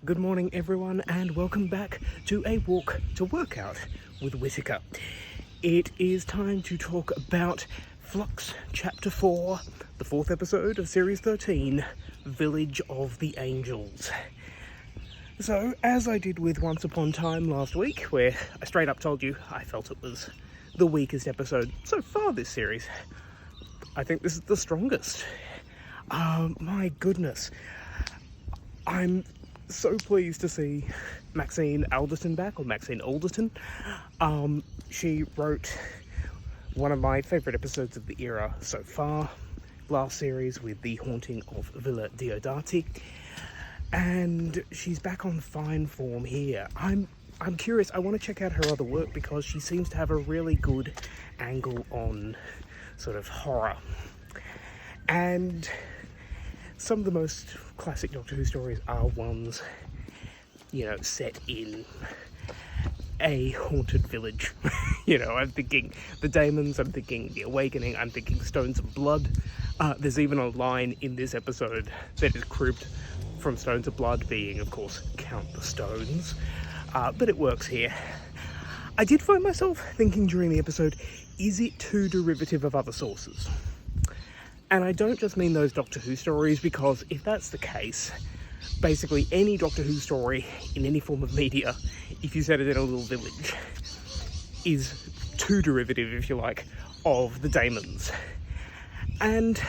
Good morning everyone and welcome back to A Walk to Workout with Whittaker. It is time to talk about Flux Chapter 4, the 4th episode of Series 13, Village of the Angels. So, as I did with Once Upon a Time last week, where I straight up told you I felt it was the weakest episode so far this series, I think this is the strongest. My goodness. I'm so pleased to see Maxine Alderton back, or Maxine Alderton. She wrote one of my favourite episodes of the era so far, last series with The Haunting of Villa Diodati, and she's back on fine form here. I'm curious, I want to check out her other work because she seems to have a really good angle on sort of horror. And some of the most classic Doctor Who stories are ones, set in a haunted village. I'm thinking The Daemons, I'm thinking The Awakening, I'm thinking Stones of Blood. There's even a line in this episode that is cribbed from Stones of Blood, being, of course, Count the Stones. But it works here. I did find myself thinking during the episode, is it too derivative of other sources? And I don't just mean those Doctor Who stories, because if that's the case, basically any Doctor Who story in any form of media, if you set it in a little village, is too derivative, if you like, of the Daemons. And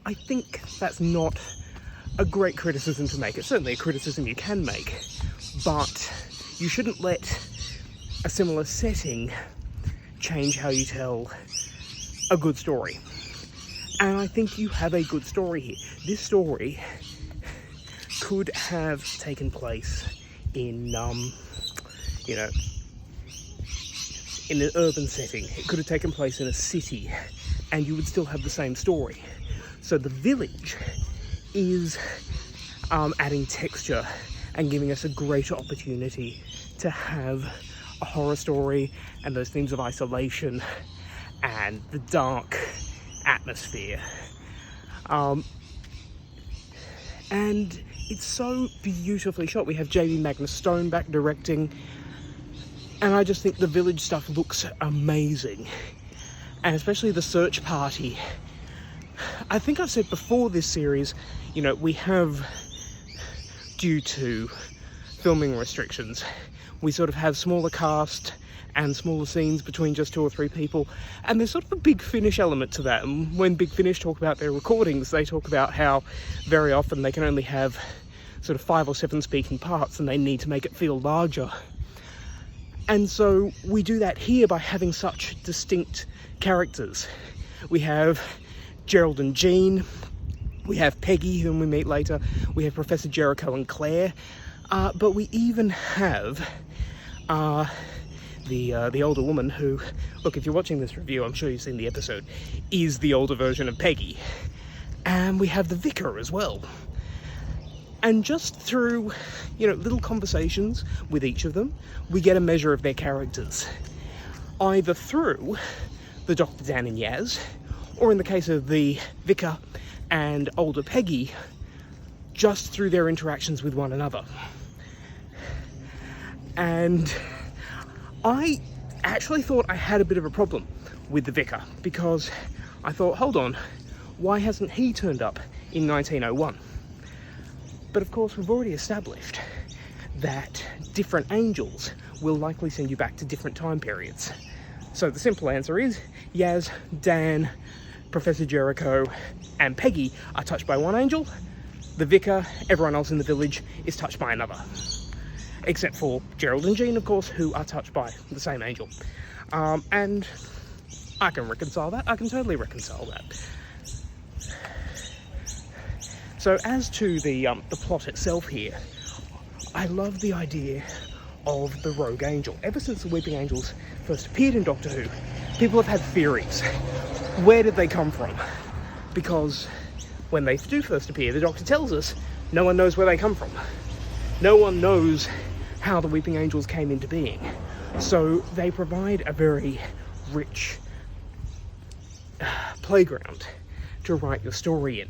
I think that's not a great criticism to make. It's certainly a criticism you can make, but you shouldn't let a similar setting change how you tell a good story. And I think you have a good story here. This story could have taken place in, in an urban setting. It could have taken place in a city, and you would still have the same story. So the village is adding texture and giving us a greater opportunity to have a horror story and those themes of isolation and the dark atmosphere. And it's so beautifully shot. We have J.B. Magnus Stone back directing, and I just think the village stuff looks amazing. And especially the search party. I think I've said before this series, we have, due to filming restrictions, we sort of have smaller cast and smaller scenes between just 2 or 3 people, and there's sort of a Big Finish element to that. And when Big Finish talk about their recordings, they talk about how very often they can only have sort of 5 or 7 speaking parts, and they need to make it feel larger. And so we do that here by having such distinct characters. We have Gerald and Jean, we have Peggy, whom we meet later, we have Professor Jericho and Claire, but we even have the older woman who, look, if you're watching this review, I'm sure you've seen the episode, is the older version of Peggy. And we have the vicar as well. And just through, little conversations with each of them, we get a measure of their characters. Either through the Dr. Dan and Yaz, or in the case of the vicar and older Peggy, just through their interactions with one another. And I actually thought I had a bit of a problem with the vicar, because I thought, hold on, why hasn't he turned up in 1901? But of course, we've already established that different angels will likely send you back to different time periods. So the simple answer is Yaz, Dan, Professor Jericho, and Peggy are touched by one angel. The vicar, everyone else in the village, is touched by another. Except for Gerald and Jean, of course, who are touched by the same angel. And I can reconcile that. I can totally reconcile that. So as to the plot itself here, I love the idea of the rogue angel. Ever since the Weeping Angels first appeared in Doctor Who, people have had theories. Where did they come from? Because when they do first appear, the Doctor tells us no one knows where they come from. No one knows how the Weeping Angels came into being. So they provide a very rich playground to write your story in.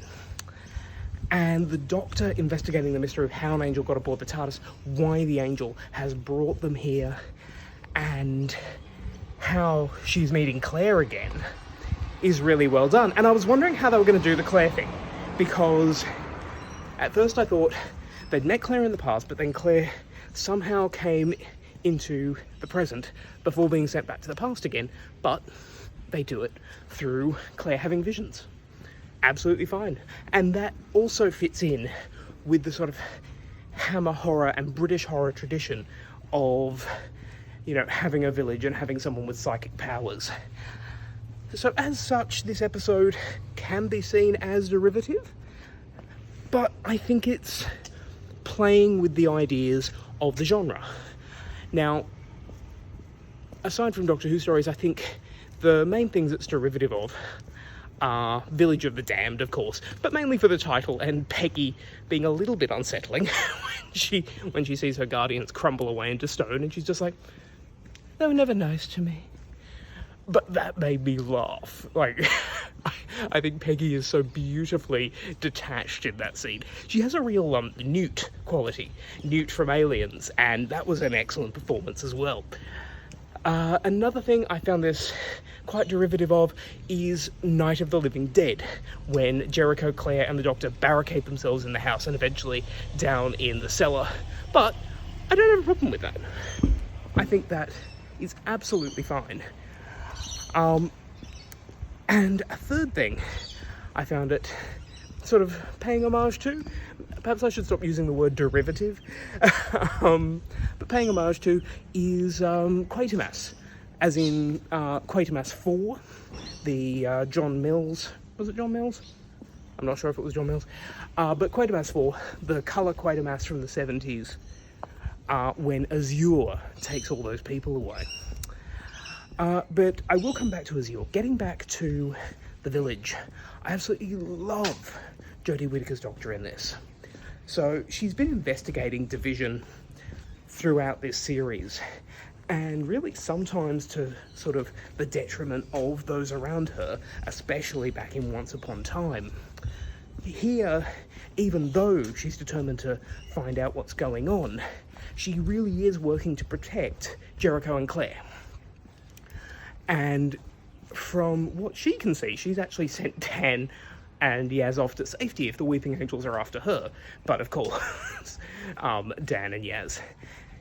and the Doctor investigating the mystery of how an angel got aboard the TARDIS, why the angel has brought them here, and how she's meeting Claire again is really well done. And I was wondering how they were going to do the Claire thing, because at first I thought they'd met Claire in the past, but then Claire somehow came into the present before being sent back to the past again, but they do it through Claire having visions. Absolutely fine. And that also fits in with the sort of Hammer horror and British horror tradition of, you know, having a village and having someone with psychic powers. So as such, this episode can be seen as derivative, but I think it's playing with the ideas of the genre. Now, aside from Doctor Who stories, I think the main things it's derivative of are Village of the Damned, of course, but mainly for the title and Peggy being a little bit unsettling when she sees her guardians crumble away into stone, and she's just like, they were never nice to me. But that made me laugh. Like, I think Peggy is so beautifully detached in that scene. She has a real Newt quality, Newt from Aliens, and that was an excellent performance as well. Another thing I found this quite derivative of is Night of the Living Dead, when Jericho, Claire and the Doctor barricade themselves in the house and eventually down in the cellar. But I don't have a problem with that. I think that is absolutely fine. And a third thing I found it sort of paying homage to, perhaps I should stop using the word derivative, but paying homage to is Quatermass, as in Quatermass 4, the John Mills, was it John Mills? I'm not sure if it was John Mills, but Quatermass 4, the colour Quatermass from the 70s, when Azure takes all those people away. But I will come back to Azure. Getting back to the village, I absolutely love Jodie Whittaker's Doctor in this. So she's been investigating division throughout this series, and really sometimes to sort of the detriment of those around her, especially back in Once Upon Time. Here, even though she's determined to find out what's going on, she really is working to protect Jericho and Claire. And from what she can see, she's actually sent Dan and Yaz off to safety if the Weeping Angels are after her. But of course, Dan and Yaz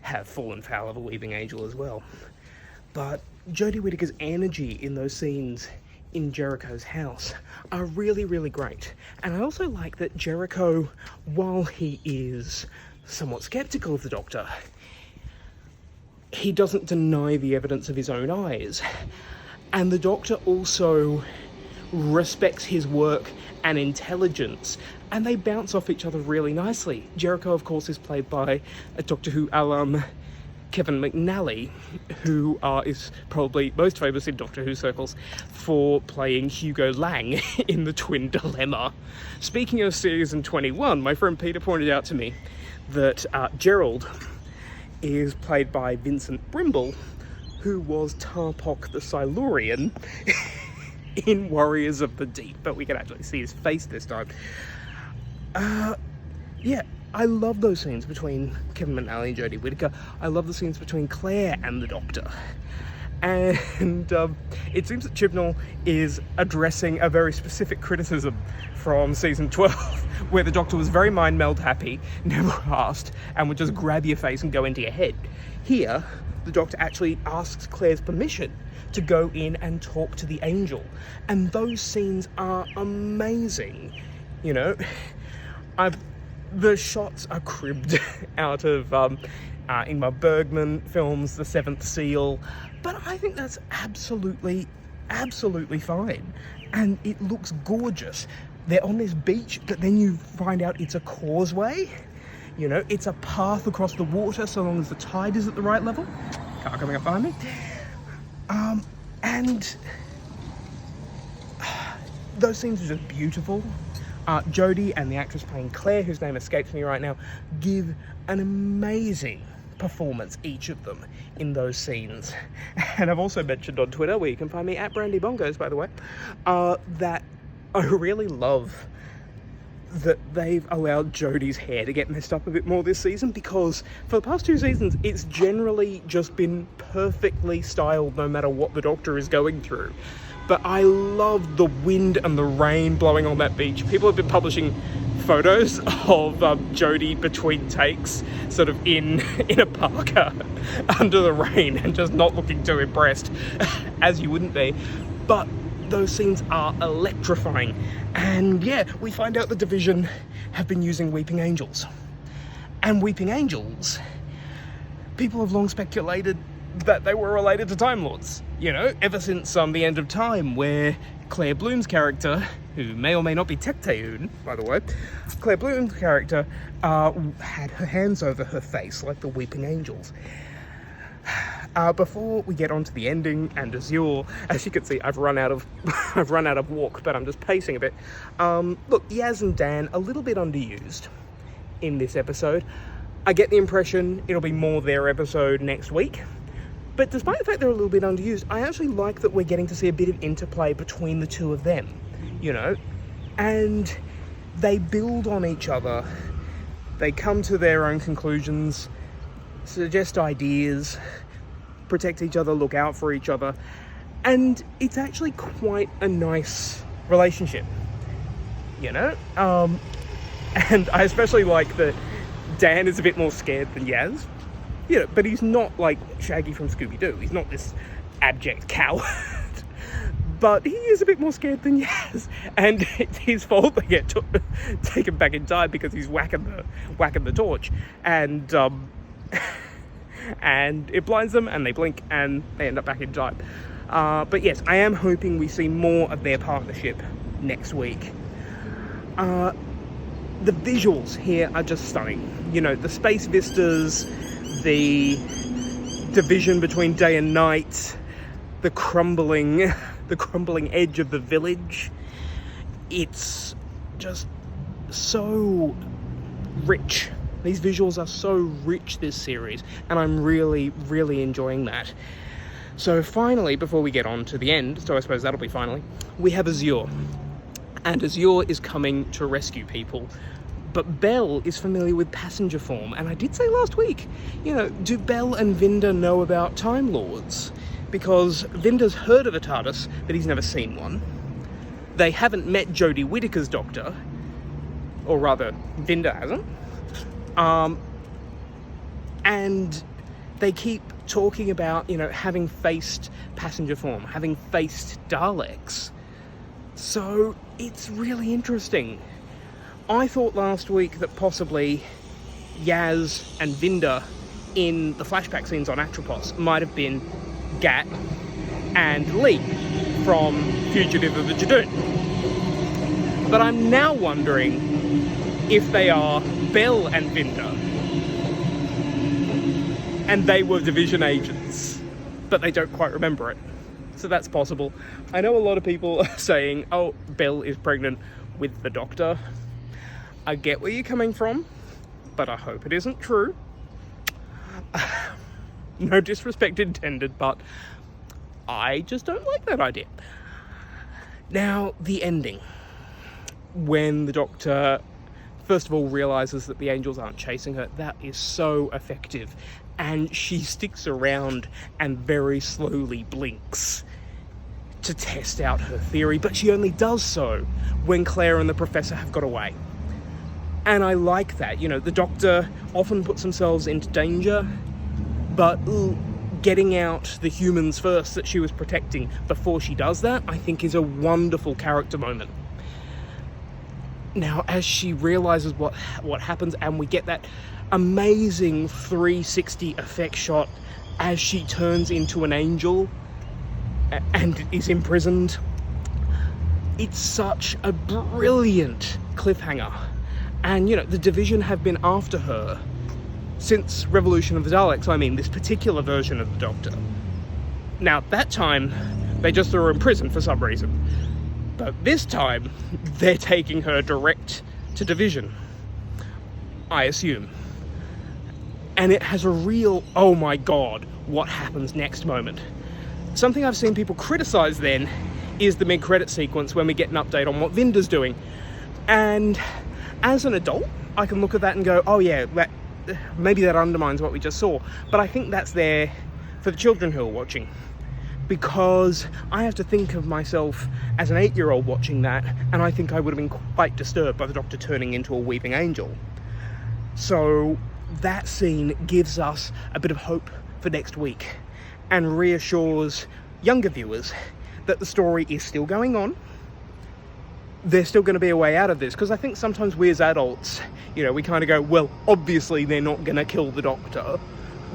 have fallen foul of a Weeping Angel as well. But Jodie Whittaker's energy in those scenes in Jericho's house are really, really great. And I also like that Jericho, while he is somewhat skeptical of the Doctor, he doesn't deny the evidence of his own eyes. And the Doctor also respects his work and intelligence, and they bounce off each other really nicely. Jericho, of course, is played by a Doctor Who alum, Kevin McNally, who is probably most famous in Doctor Who circles for playing Hugo Lang in The Twin Dilemma. Speaking of Season 21, my friend Peter pointed out to me that Gerald is played by Vincent Brimble, who was Tarpok the Silurian in Warriors of the Deep, but we can actually see his face this time. Yeah, I love those scenes between Kevin McNally and Jodie Whittaker. I love the scenes between Claire and the Doctor. And it seems that Chibnall is addressing a very specific criticism from season 12, where the Doctor was very mind meld happy, never asked, and would just grab your face and go into your head. Here, the Doctor actually asks Claire's permission to go in and talk to the angel. And those scenes are amazing. You know, the shots are cribbed out of Ingmar Bergman films, The Seventh Seal, but I think that's absolutely fine. And it looks gorgeous. They're on this beach, but then you find out it's a causeway. You know, it's a path across the water so long as the tide is at the right level. Car coming up behind me. And those scenes are just beautiful. Jodie and the actress playing Claire, whose name escapes me right now, give an amazing performance, each of them, in those scenes. And I've also mentioned on Twitter, where you can find me at Brandy Bongos, by the way, that I really love that they've allowed Jodie's hair to get messed up a bit more this season, because for the past 2 seasons it's generally just been perfectly styled no matter what the Doctor is going through. But I love the wind and the rain blowing on that beach. People have been publishing photos of Jodie between takes, sort of in a parka under the rain and just not looking too impressed, as you wouldn't be. But those scenes are electrifying. And yeah, we find out the Division have been using Weeping Angels. And Weeping Angels, people have long speculated that they were related to Time Lords. You know, ever since the end of time, where Claire Bloom's character, who may or may not be Tecteun, by the way, Claire Bloom's character had her hands over her face like the Weeping Angels. Before we get on to the ending and Azure, as you can see, I've run out of walk, but I'm just pacing a bit. Look, Diaz and Dan, a little bit underused in this episode. I get the impression it'll be more their episode next week. But despite the fact they're a little bit underused, I actually like that we're getting to see a bit of interplay between the two of them, you know? And they build on each other. They come to their own conclusions, suggest ideas, protect each other, look out for each other. And it's actually quite a nice relationship, you know? And I especially like that Dan is a bit more scared than Yaz. You know, but he's not like Shaggy from Scooby-Doo. He's not this abject coward. But he is a bit more scared than Yaz. And it's his fault they get taken back in time because he's whacking the torch. And it blinds them and they blink and they end up back in time. But yes, I am hoping we see more of their partnership next week. The visuals here are just stunning. You know, the space vistas, the division between day and night, the crumbling edge of the village. It's just so rich. These visuals are so rich this series, and I'm really, really enjoying that. So finally, before we get on to the end, so I suppose that'll be finally, we have Azure. And Azure is coming to rescue people. But Belle is familiar with passenger form, and I did say last week, you know, do Belle and Vinder know about Time Lords? Because Vinder's heard of a TARDIS, but he's never seen one. They haven't met Jodie Whittaker's Doctor, or rather, Vinder hasn't. And they keep talking about, you know, having faced passenger form, having faced Daleks. So it's really interesting. I thought last week that possibly Yaz and Vinder in the flashback scenes on Atropos might have been Gat and Lee from Fugitive of the Judoon. But I'm now wondering if they are Belle and Vinder and they were Division agents, but they don't quite remember it. So that's possible. I know a lot of people are saying, oh, Belle is pregnant with the Doctor. I get where you're coming from, but I hope it isn't true. No disrespect intended, but I just don't like that idea. Now, the ending. When the Doctor, first of all, realises that the angels aren't chasing her, that is so effective. And she sticks around and very slowly blinks to test out her theory, but she only does so when Claire and the Professor have got away. And I like that. You know, the Doctor often puts themselves into danger, but getting out the humans first that she was protecting before she does that, I think is a wonderful character moment. Now, as she realises what happens, and we get that amazing 360 effect shot as she turns into an angel and is imprisoned, it's such a brilliant cliffhanger. And, you know, the Division have been after her since Revolution of the Daleks, I mean, this particular version of the Doctor. Now, that time, they just threw her in prison for some reason. But this time, they're taking her direct to Division, I assume. And it has a real, oh my god, what happens next moment. Something I've seen people criticise then is the mid-credit sequence when we get an update on what Vinder's doing. And As an adult, I can look at that and go, oh yeah, maybe that undermines what we just saw. But I think that's there for the children who are watching, because I have to think of myself as an 8-year-old watching that, and I think I would have been quite disturbed by the Doctor turning into a weeping angel. So that scene gives us a bit of hope for next week and reassures younger viewers that the story is still going on. There's still going to be a way out of this, because I think sometimes we as adults, we kind of go, well, obviously they're not going to kill the Doctor.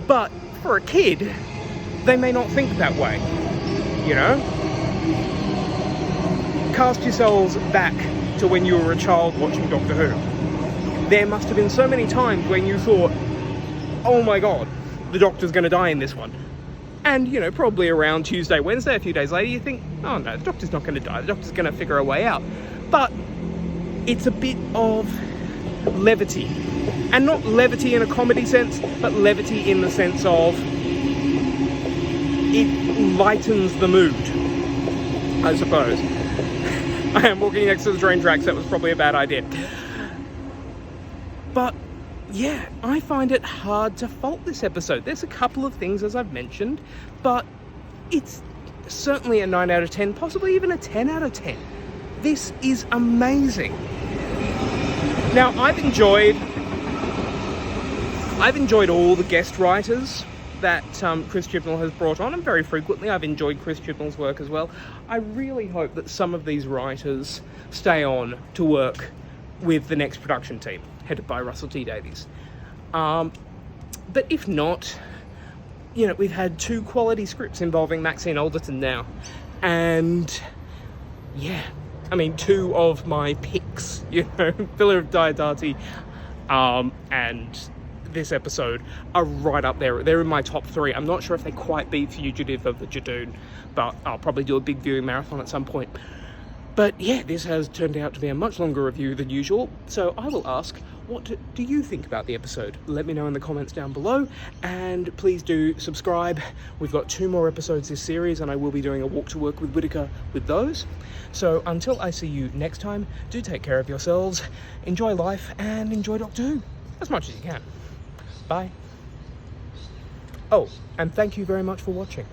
But for a kid, they may not think that way, Cast yourselves back to when you were a child watching Doctor Who. There must have been so many times when you thought, oh my god, the Doctor's going to die in this one. And, probably around Tuesday, Wednesday, a few days later, you think, oh no, the Doctor's not going to die. The Doctor's going to figure a way out. But it's a bit of levity. And not levity in a comedy sense, but levity in the sense of it lightens the mood, I suppose. I am walking next to the train tracks. That was probably a bad idea. But yeah, I find it hard to fault this episode. There's a couple of things, as I've mentioned, but it's certainly a 9 out of 10, possibly even a 10 out of 10. This is amazing. Now, I've enjoyed all the guest writers that Chris Chibnall has brought on, and very frequently I've enjoyed Chris Chibnall's work as well. I really hope that some of these writers stay on to work with the next production team, headed by Russell T Davies. But if not, we've had 2 quality scripts involving Maxine Alderton now, and yeah, 2 of my picks, Villa of Diodati and this episode are right up there. They're in my top 3. I'm not sure if they quite beat Fugitive of the Jadoon, but I'll probably do a big viewing marathon at some point. But yeah, this has turned out to be a much longer review than usual, so I will ask, what do you think about the episode? Let me know in the comments down below, and please do subscribe. We've got 2 more episodes this series, and I will be doing a walk to work with Whittaker with those. So until I see you next time, do take care of yourselves, enjoy life, and enjoy Doctor Who as much as you can. Bye. Oh, and thank you very much for watching.